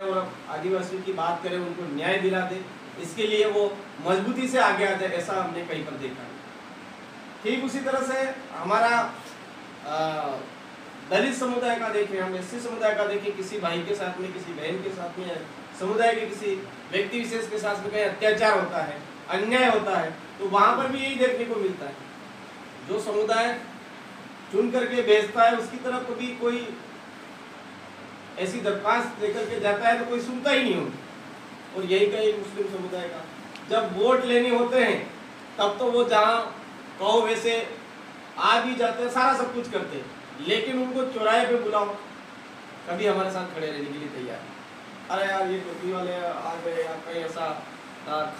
और आदिवासियों की बात करें, उनको न्याय दिला दे, इसके लिए वो मजबूती से आगे आ जाए, ऐसा हमने कहीं पर देखा है। ठीक उसी तरह से हमारा दलित समुदाय का देखें, हम एससी समुदाय का देखें, किसी भाई के साथ में, किसी बहन के साथ में, समुदाय के किसी व्यक्ति विशेष के साथ में कहीं अत्याचार होता है, अन्याय होता है, तो वहां पर भी यही देखने को मिलता है। जो समुदाय चुन करके भेजता है उसकी तरफ कभी कोई ऐसी दरख्वास्त लेकर के जाता है तो कोई सुनता ही नहीं होता। और यही कहीं मुस्लिम समुदाय का जब वोट लेने होते हैं तब तो वो जहाँ कहो वैसे आ भी जाते हैं, सारा सब कुछ करते हैं, लेकिन उनको चौराहे पे बुलाओ, कभी हमारे साथ खड़े रहने के लिए तैयार। अरे यार ये टोपी वाले आ गए, या कहीं ऐसा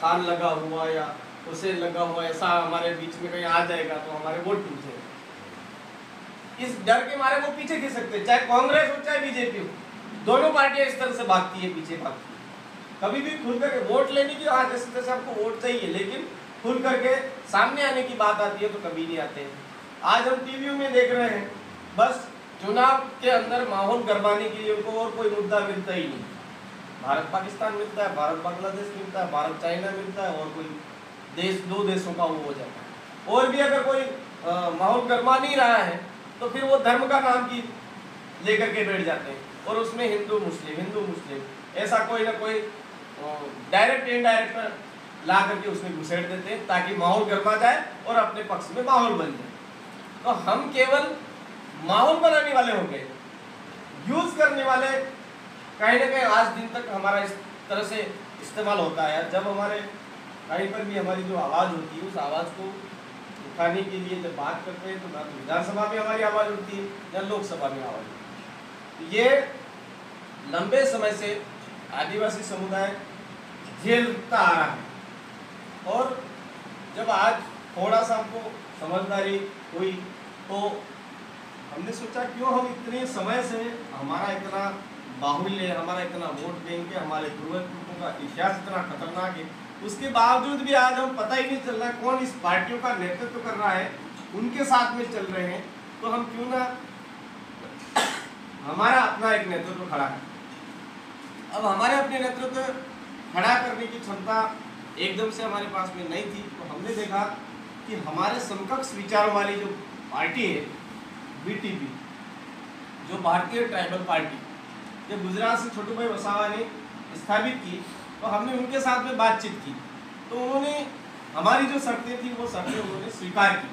खान लगा हुआ या उसे लगा हुआ ऐसा हमारे बीच में कहीं आ जाएगा तो हमारे वोट टूट जाएगा। इस डर के मारे वो पीछे खिसक सकते, चाहे कांग्रेस हो चाहे बीजेपी हो, दोनों पार्टियां इस तरह से भागती है, पीछे भागती है। कभी भी खुल करके वोट लेने की, हाँ जैसे जैसे आपको वोट चाहिए, लेकिन खुल करके सामने आने की बात आती है तो कभी नहीं आते हैं। आज हम टीवी में देख रहे हैं, बस चुनाव के अंदर माहौल गरमाने के लिए उनको और कोई मुद्दा मिलता ही नहीं। भारत पाकिस्तान मिलता है, भारत बांग्लादेश मिलता है, भारत चाइना मिलता है, और कोई देश, दो देशों का वो हो जाता है। और भी अगर कोई माहौल गरमा नहीं रहा है तो फिर वो धर्म का नाम की लेकर के बैठ जाते हैं, और उसमें हिंदू मुस्लिम ऐसा कोई ना कोई डायरेक्ट इनडायरेक्ट ला करके उसमें घुसेड़ देते हैं ताकि माहौल गर्मा जाए और अपने पक्ष में माहौल बन जाए। तो हम केवल माहौल बनाने वाले हो गए, यूज करने वाले कहीं ना कहीं आज दिन तक हमारा इस तरह से इस्तेमाल होता है। जब हमारे कहीं पर भी हमारी जो आवाज़ होती है उस आवाज़ को उठाने के लिए जब बात करते हैं तो ना तो विधानसभा में हमारी आवाज़ होती है या लोकसभा में आवाज़ होती है। ये लंबे समय से आदिवासी समुदाय झेलता आ रहा है, और जब आज थोड़ा सा हमको समझदारी हुई तो हमने सोचा क्यों हम इतने समय से, हमारा इतना बाहुल्य, हमारा इतना वोट बैंक है, हमारे पूर्वजों का इतिहास इतना खतरनाक है, उसके बावजूद भी आज हम पता ही नहीं चल रहा है कौन इस पार्टियों का नेतृत्व कर रहा है, उनके साथ में चल रहे हैं, तो हम क्यों ना हमारा अपना एक नेतृत्व खड़ा है। अब हमारे अपने नेतृत्व खड़ा करने की क्षमता एकदम से हमारे पास में नहीं थी, तो हमने देखा कि हमारे समकक्ष विचारों वाली जो पार्टी है बीटीपी, जो भारतीय ट्राइबल पार्टी, जब गुजरात से छोटू भाई वसावा ने स्थापित की तो हमने उनके साथ में बातचीत की, तो उन्होंने हमारी जो शर्तें थी वो शर्तें उन्होंने स्वीकार की।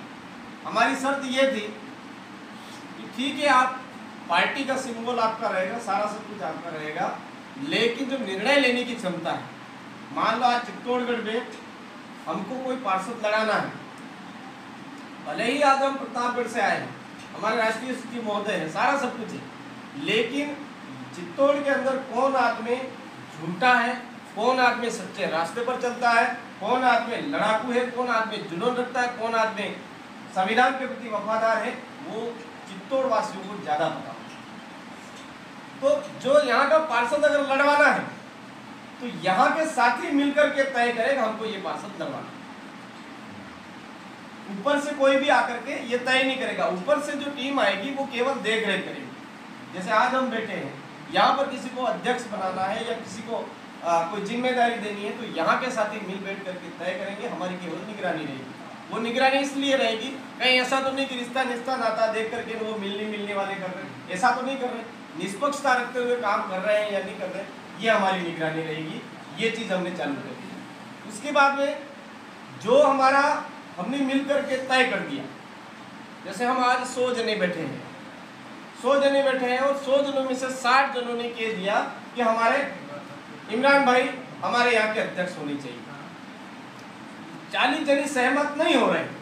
हमारी शर्त ये थी कि ठीक है, आप पार्टी का सिंबल आपका रहेगा, सारा सब कुछ आपका रहेगा, लेकिन जो निर्णय लेने की क्षमता है, मान लो आज चित्तौड़गढ़ में हमको कोई पार्षद लड़ाना है, भले ही आज हम प्रतापगढ़ से आए हैं, हमारे राष्ट्रीय सचिव महोदय है, सारा सब कुछ है, लेकिन चित्तौड़ के अंदर कौन आदमी झूठा है, कौन आदमी सच्चे रास्ते पर चलता है, कौन आदमी लड़ाकू है, कौन आदमी जुनून रखता है, कौन आदमी संविधान के प्रति वफादार है, वो चित्तौड़ वासियों को ज्यादा पता। तो जो यहाँ का पार्षद अगर लड़वाना है तो यहाँ के साथी मिलकर के तय करेगा हमको ये पार्षद लड़वाना। ऊपर से कोई भी आकर के ये तय नहीं करेगा, ऊपर से जो टीम आएगी वो केवल देख रेख करेगी। जैसे आज हम बैठे हैं, यहाँ पर किसी को अध्यक्ष बनाना है या किसी को कोई जिम्मेदारी देनी है, तो यहाँ के साथी मिल बैठ करके तय करेंगे, हमारी केवल निगरानी रहेगी। वो निगरानी इसलिए रहेगी, कहीं ऐसा तो नहीं कि रिश्ता निश्ता नाता देख करके वो मिलने वाले कर रहे हैं, ऐसा तो नहीं कर रहे, निष्पक्षता रखते हुए काम कर रहे हैं या नहीं कर रहे, ये हमारी निगरानी रहेगी। ये चीज़ हमने चालू कर दी। उसके बाद में जो हमारा हमने मिल करके तय कर दिया, जैसे हम आज 100 जने बैठे हैं, 100 जने बैठे हैं और 100 जनों में से 60 जनों ने कह दिया कि हमारे इमरान भाई हमारे यहाँ के अध्यक्ष होने चाहिए। 40 जने सहमत नहीं हो रहे हैं,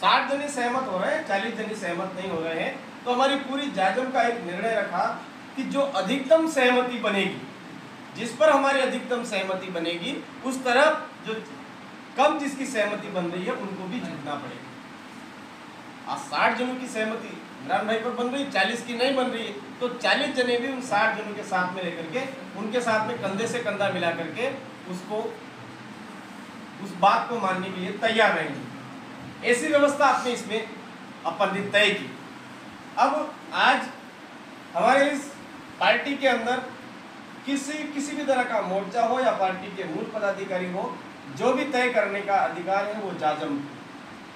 60 जने सहमत हो रहे हैं, 40 जने सहमत नहीं हो रहे हैं। तो हमारी पूरी जाजम का एक निर्णय रखा कि जो अधिकतम सहमति बनेगी, जिस पर हमारी अधिकतम सहमति बनेगी, उस तरफ जो कम जिसकी सहमति बन रही है उनको भी झुकना पड़ेगा। आज 60 जनों की सहमति इमरान भाई पर बन रही, 40 की नहीं बन रही है, तो 40 जने भी उन 60 जनों के साथ में रह करके, उनके साथ में कंधे से कंधा मिला करके उसको, उस बात को मानने के लिए तैयार रहेंगे। ऐसी व्यवस्था आपने इसमें अपन ने तय की। अब आज हमारे इस पार्टी के अंदर किसी भी तरह का मोर्चा हो या पार्टी के मूल पदाधिकारी हो, जो भी तय करने का अधिकार है वो जाजम।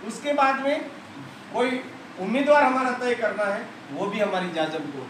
उसके बाद में कोई उम्मीदवार हमारा तय करना है, वो भी हमारी जाजम को।